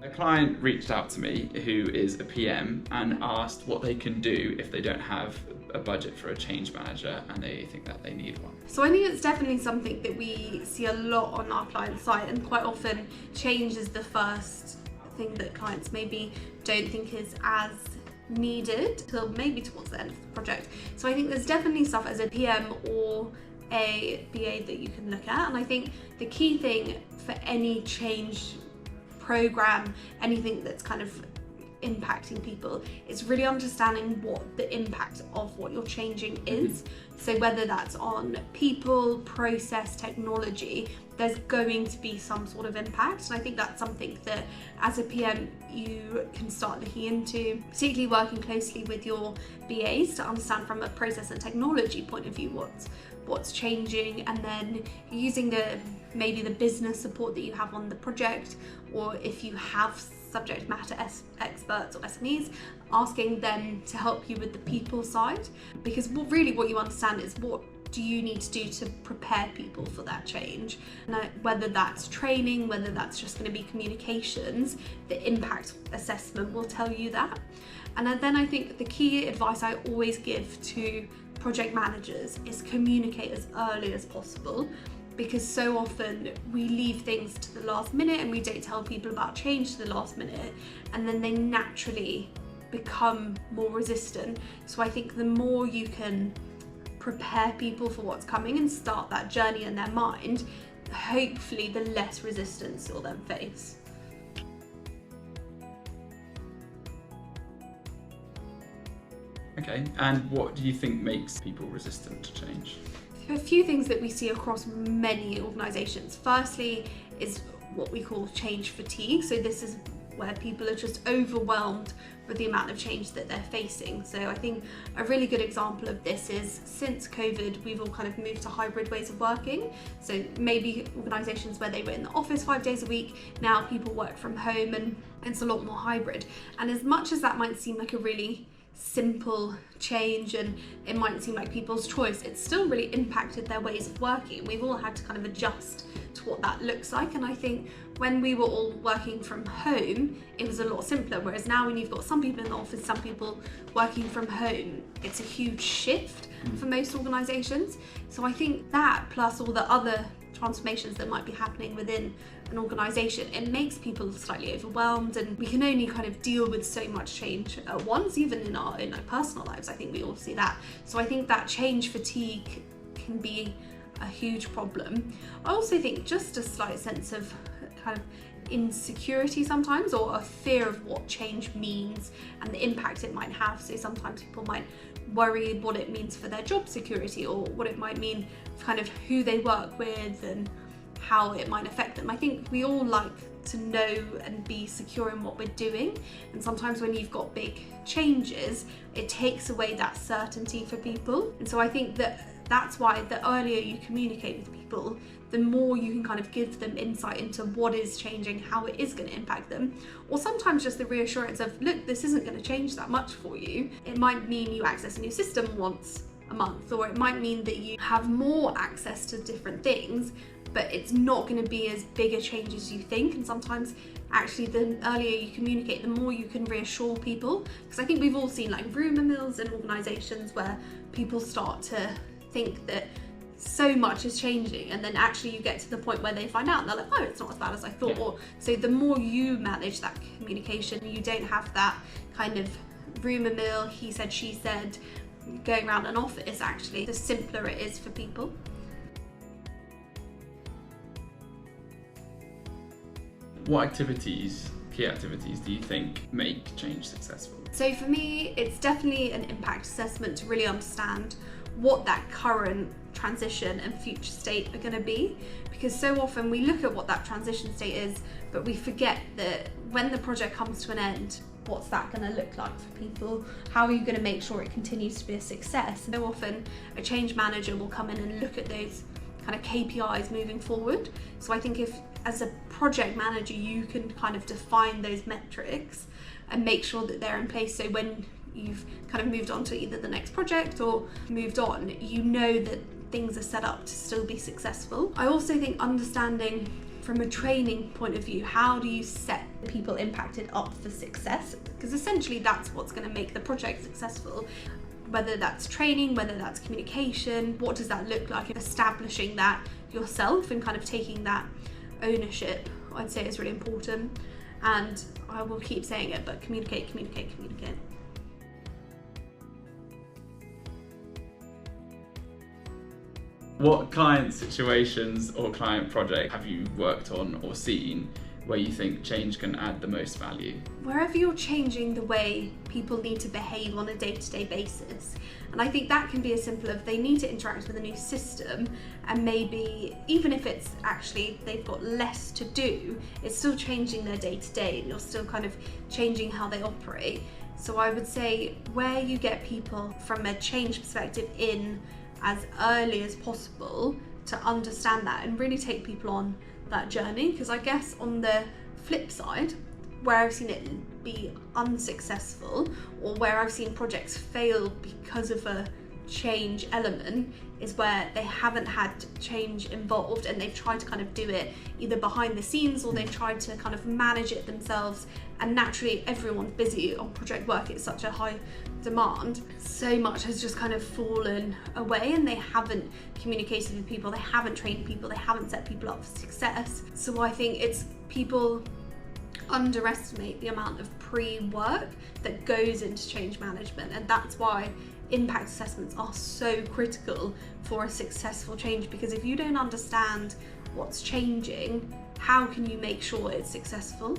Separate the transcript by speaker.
Speaker 1: A client reached out to me who is a PM and asked what they can do if they don't have a budget for a change manager and they think that they need one.
Speaker 2: So I think it's definitely something that we see a lot on our client side, and quite often change is the first thing that clients maybe don't think is as needed till maybe towards the end of the project. So I think there's definitely stuff as a PM or a BA that you can look at, and I think the key thing for any change program, anything that's kind of impacting people, is really understanding what the impact of what you're changing is. So whether that's on people, process, technology, there's going to be some sort of impact. And I think that's something that as a PM you can start looking into, particularly working closely with your BAs to understand from a process and technology point of view what's changing, and then using maybe the business support that you have on the project, or if you have subject matter experts or SMEs, asking them to help you with the people side, because what you understand is what do you need to do to prepare people for that change, and whether that's training, whether that's just going to be communications, the impact assessment will tell you that. And then I think the key advice I always give to project managers is communicate as early as possible, because so often we leave things to the last minute and we don't tell people about change to the last minute, and then they naturally become more resistant. So I think the more you can prepare people for what's coming and start that journey in their mind, hopefully the less resistance you'll then face.
Speaker 1: Okay, and what do you think makes people resistant to change?
Speaker 2: A few things that we see across many organisations. Firstly is what we call change fatigue. So this is where people are just overwhelmed with the amount of change that they're facing. So I think a really good example of this is, since COVID, we've all kind of moved to hybrid ways of working. So maybe organisations where they were in the office 5 days a week, now people work from home, and it's a lot more hybrid. And as much as that might seem like a really simple change and it might seem like people's choice, it's still really impacted their ways of working. We've all had to kind of adjust to what that looks like, and I think when we were all working from home it was a lot simpler, whereas now when you've got some people in the office, some people working from home, it's a huge shift for most organisations. So I think that, plus all the other transformations that might be happening within an organisation, it makes people slightly overwhelmed, and we can only kind of deal with so much change at once, even in our personal lives. I think we all see that. So I think that change fatigue can be a huge problem. I also think just a slight sense of kind of insecurity sometimes, or a fear of what change means and the impact it might have. So sometimes people might worry what it means for their job security, or what it might mean for kind of who they work with and how it might affect them. I think we all like to know and be secure in what we're doing, and sometimes when you've got big changes, it takes away that certainty for people. And so I think that's why the earlier you communicate with people, the more you can kind of give them insight into what is changing, how it is going to impact them, or sometimes just the reassurance of, look, this isn't going to change that much for you. It might mean you access a new system once a month, or it might mean that you have more access to different things, but it's not going to be as big a change as you think. And sometimes actually the earlier you communicate, the more you can reassure people, because I think we've all seen like rumour mills in organisations where people start to think that so much is changing, and then actually you get to the point where they find out and they're like, oh, it's not as bad as I thought. Yeah. So the more you manage that communication, you don't have that kind of rumour mill, he said, she said, going around an office. Actually, the simpler it is for people.
Speaker 1: What key activities do you think make change successful?
Speaker 2: So for me, it's definitely an impact assessment to really understand what that current transition and future state are going to be, because so often we look at what that transition state is, but we forget that when the project comes to an end, what's that going to look like for people? How are you going to make sure it continues to be a success? So often a change manager will come in and look at those kind of KPIs moving forward. So I think if as a project manager you can kind of define those metrics and make sure that they're in place, so when you've kind of moved on to either the next project or moved on, you know that things are set up to still be successful. I also think understanding from a training point of view, how do you set people impacted up for success, because essentially that's what's going to make the project successful. Whether that's training, whether that's communication, what does that look like? Establishing that yourself and kind of taking that ownership, I'd say, is really important. And I will keep saying it, but communicate, communicate, communicate.
Speaker 1: What client situations or client project have you worked on or seen where you think change can add the most value?
Speaker 2: Wherever you're changing the way people need to behave on a day-to-day basis, and I think that can be as simple as they need to interact with a new system, and maybe even if it's actually they've got less to do, it's still changing their day-to-day and you're still kind of changing how they operate. So I would say where you get people from a change perspective in as early as possible to understand that and really take people on that journey, because I guess on the flip side, where I've seen it be unsuccessful or where I've seen projects fail because of a change element is where they haven't had change involved and they've tried to kind of do it either behind the scenes or they've tried to kind of manage it themselves, and naturally everyone's busy on project work, it's such a high demand, so much has just kind of fallen away and they haven't communicated with people, they haven't trained people, they haven't set people up for success. So I think it's people underestimate the amount of pre-work that goes into change management, and that's why impact assessments are so critical for a successful change, because if you don't understand what's changing, how can you make sure it's successful?